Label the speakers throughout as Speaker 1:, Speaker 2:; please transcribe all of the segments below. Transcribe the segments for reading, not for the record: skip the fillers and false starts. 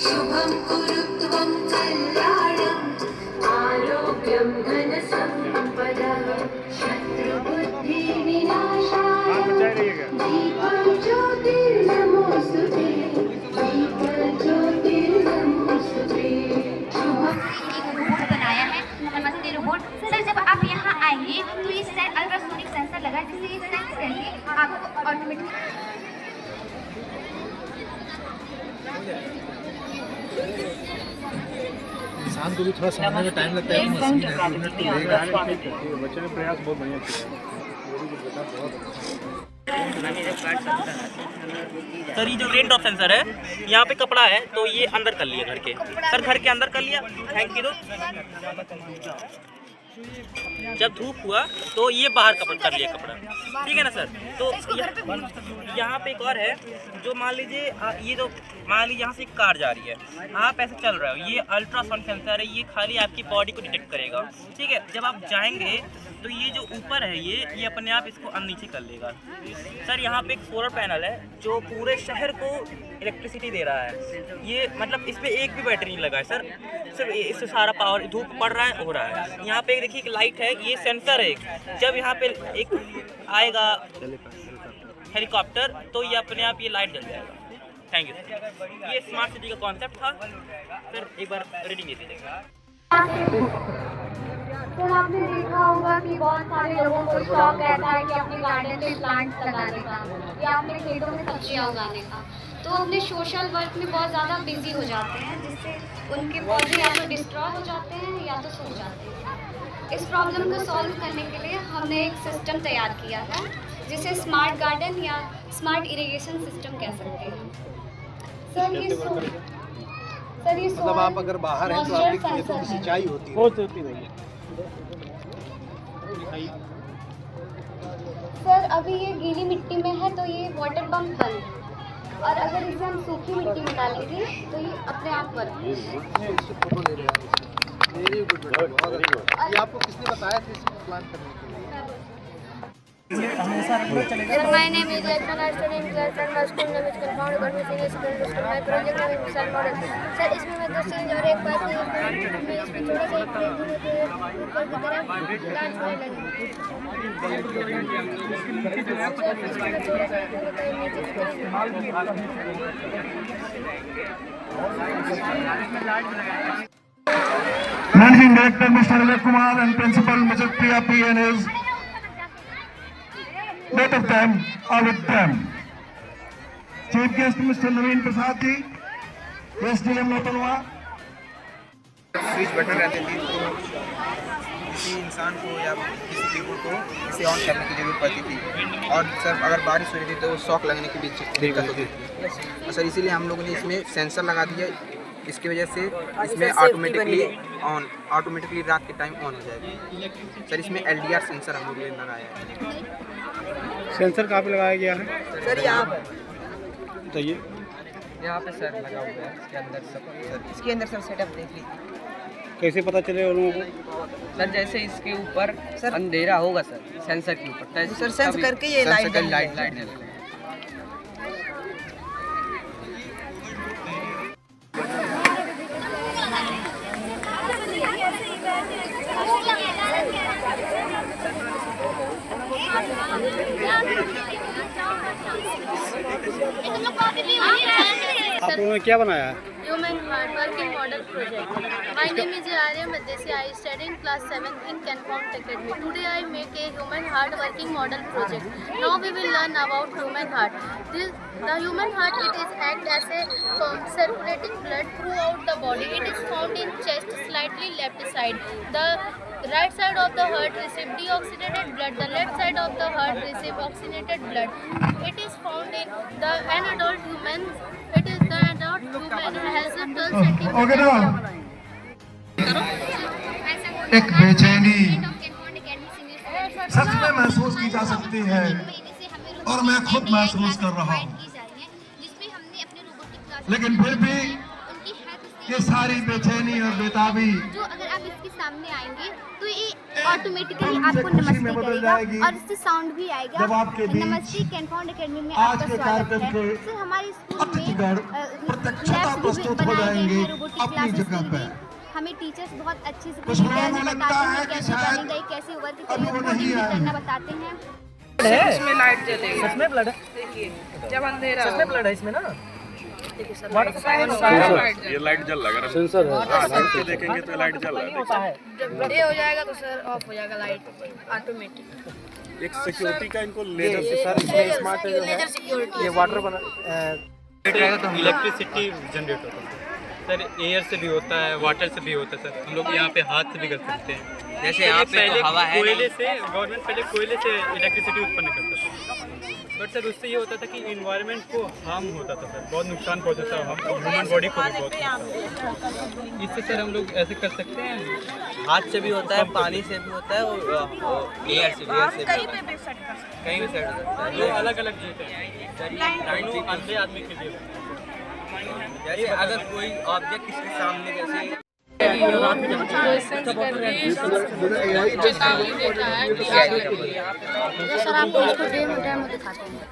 Speaker 1: शुभं कुरुत्वं कल्याणम् आरोग्यं धनसम्पदः शत्रुबुद्धिविनाशाय दीपं ज्योतिर्नमोस्तुते दीपं ज्योतिर्नमोस्तुते
Speaker 2: बनाया है नमस्ते रोबोट। सर जब आप यहाँ आएंगे तो ये अल्ट्रासोनिक सेंसर लगा है जिससे ये सेंस करके आपको ऑटोमेटिक
Speaker 3: इंसान को भी थोड़ा समझने में टाइम लगता है। मशीन है 2 मिनट तो लेगा। बच्चे ने प्रयास बहुत बढ़िया किया।
Speaker 4: सर ये जो रेन ड्रॉप सेंसर है यहाँ पे कपड़ा है तो ये अंदर कर लिया घर के। सर घर के अंदर कर लिया। Thank you. जब धूप हुआ तो ये बाहर कर लिया कपड़ा। ठीक है ना सर। तो यहाँ पे एक और है जो मान लीजिए ये जो मान लीजिए यहाँ से एक कार जा रही है, आप ऐसे चल रहे हो, ये अल्ट्रासाउंड सेंसर है, ये खाली आपकी बॉडी को डिटेक्ट करेगा। ठीक है। जब आप जाएंगे तो ये जो ऊपर है ये अपने आप इसको नीचे कर लेगा। सर यहाँ पे एक सोलर पैनल है जो पूरे शहर को इलेक्ट्रिसिटी दे रहा है। ये मतलब इस पर एक भी बैटरी नहीं लगा है सर, सिर्फ इससे सारा पावर धूप पड़ रहा है हो रहा है। यहाँ पे देखिए एक लाइट है, ये सेंसर है। जब यहाँ पे एक आएगा हेलीकॉप्टर तो ये अपने आप ये लाइट जल जाएगा। Thank you. ये स्मार्ट सिटी का कॉन्सेप्ट था सर। एक बार रीडिंग दे दीजिएगा।
Speaker 2: तो आपने देखा होगा कि बहुत सारे लोगों को शौक रहता है कि अपने गार्डन में प्लांट्स लगाने का या अपने खेतों में सब्जियां उगाने का, तो अपने सोशल वर्क में बहुत ज़्यादा बिजी हो जाते हैं जिससे उनके पौधे या तो डिस्ट्रॉय हो जाते हैं या तो सूख जाते हैं। इस प्रॉब्लम को सॉल्व करने के लिए हमने एक सिस्टम तैयार किया है जिसे स्मार्ट गार्डन या स्मार्ट इरिगेशन सिस्टम कह सकते हैं। सर ये
Speaker 3: मतलब आप अगर बाहर हैं तो आपकी खेतों की सिंचाई होती है।
Speaker 2: सर अभी ये गीली मिट्टी में है तो ये वाटर पंप बंद है, और अगर इसे हम सूखी मिट्टी में डालेंगे तो ये अपने आप वर्क करेगा।
Speaker 3: ये आपको किसने बताया था इसको प्लान करने के लिए?
Speaker 2: Sir, my name is Jason. I study in class 10 school name is compound government senior secondary school. My project name is Missile Model. Sir इसमें मैं 2 चीज और एक बात इसमें थोड़ा सा ऊपर की तरफ प्लांट्स में
Speaker 5: Managing Director Mr. Vivek Kumar and Principal Mrs. Priya P. and his both of them are with them. Chief Guest Mr. Naveen Prasad ji, SDM Lotanwa.
Speaker 6: Switch button रहते थे तो किसी इंसान को या किसी पीपल को इसे ऑन करने की जरूरत पड़ती थी, और सर अगर बारिश हो रही थी तो शॉक लगने की भी दिक्कत होती थी। सर इसीलिए हम लोगों ने इसमें सेंसर लगा दिया। इसकी वजह से इसमें ऑटोमेटिकली रात के टाइम ऑन हो जाएगा। सर इसमें LDR सेंसर हम लोग ने लगाया है।
Speaker 3: सेंसर कहाँ पे लगाया गया है?
Speaker 6: सर यहाँ पर
Speaker 3: बताइए।
Speaker 6: यहाँ पे सर लगा हुआ है इसके अंदर। सर इसके अंदर सर सेटअप देख लीजिए।
Speaker 3: कैसे पता चले उन लोगों को?
Speaker 6: सर जैसे इसके ऊपर सर अंधेरा होगा सर सेंसर के ऊपर सर सेंस करके ये लाइट जलेगा।
Speaker 3: आप लोगों ने क्या बनाया है?
Speaker 7: Human Heart Working Model Project. My name is Arya Madesi. I study in class 7th in Canfount Academy. Today I make a Human Heart Working Model Project. Now we will learn about human heart. The human heart, it is act as a circulating blood throughout the body. It is found in chest, slightly left side. The right side of the heart receive deoxygenated blood. The left side of the heart receive oxygenated blood. It is found in an adult human. It is the adult human has a 12 centimeter.
Speaker 5: Okay now. एक बेचैनी सच में महसूस की जा सकती है और मैं खुद महसूस कर रहा हूँ, लेकिन फिर भी ये सारी बेचैनी और बेताबी
Speaker 7: जो अगर आप इसके सामने आएंगे तो ये
Speaker 8: ऑटोमेटिकली आपको नमस्ते करेगा और इससे साउंड भी आएगा। नमस्ते कैनफाउंड एकेडमी में आपका स्वागत है। सर हमारे स्कूल में लैब्स भी बनाए गए हैं, रोबोटिक क्लासेस के लिए हमें टीचर्स बहुत अच्छे से बताते हैं कैसे बनेगा, कैसे वर्क करना बताते हैं।
Speaker 9: इसमें लाइट जलेगी। सच में ब्लड है? देखिए जब अंधेरा सच में ब्लड है इसमें ना।
Speaker 10: ये लाइट जल रहा है, सेंसर है, लाइट से देखेंगे तो लाइट जल रहा है।
Speaker 9: जब डे हो जाएगा तो सर ऑफ हो जाएगा लाइट ऑटोमेटिक।
Speaker 10: एक सिक्योरिटी का इनको लेजर से सर इसमें स्मार्ट है,
Speaker 9: लेजर सिक्योरिटी।
Speaker 10: ये वाटर बना
Speaker 11: इलेक्ट्रिसिटी जनरेट होता है सर, एयर से भी होता है, वाटर से भी होता है सर। हम लोग यहाँ पे हाथ से भी कर सकते हैं।
Speaker 4: जैसे यहाँ पे तो हवा है
Speaker 11: कोयले से गवर्नमेंट पहले कोयले से इलेक्ट्रिसिटी उत्पन्न करता था, बट सर उससे ये होता था कि इन्वायरमेंट को हार्म होता था सर, बहुत नुकसान पहुँचता था हम ह्यूमन बॉडी को भी बहुत। इससे सर हम लोग ऐसे कर सकते हैं,
Speaker 4: हाथ से भी होता है, पानी से भी होता है और एयर से भी कहीं भी सेट हो सकता है।
Speaker 11: ये अलग अलग चीज़ें हैं, अंधे आदमी के लिए।
Speaker 4: जैसे अगर कोई ऑब्जेक्ट इसके सामने जैसे
Speaker 8: सर आपको इसको डेमो दिखाते हैं।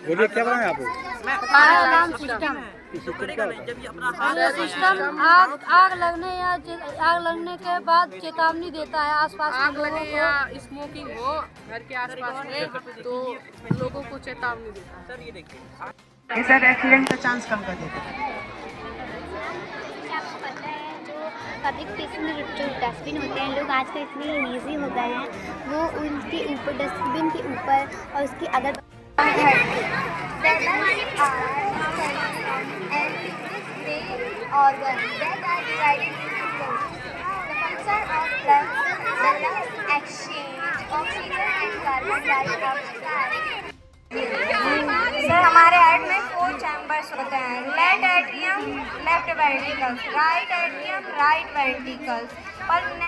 Speaker 3: वो क्या बनाया आप?
Speaker 8: फायर अलार्म सिस्टम आग लगने या आग लगने के बाद चेतावनी देता है आसपास
Speaker 9: आग लगे या स्मोकिंग हो घर के आसपास में तो लोगों को चेतावनी देता है।
Speaker 4: सर ये देखिए
Speaker 6: सर एक्सीडेंट का चांस कम कर देता है।
Speaker 8: आपको पता है जो पब्लिक प्लेस में जो डस्टबिन होते हैं, लोग आजकल इतने ईजी हो गए हैं, वो उनके ऊपर डस्टबिन के ऊपर और उसके अगर
Speaker 1: सर हमारे हार्ट में 4 चैम्बर्स होते हैं, left atrium, left ventricles, right atrium, right ventricles और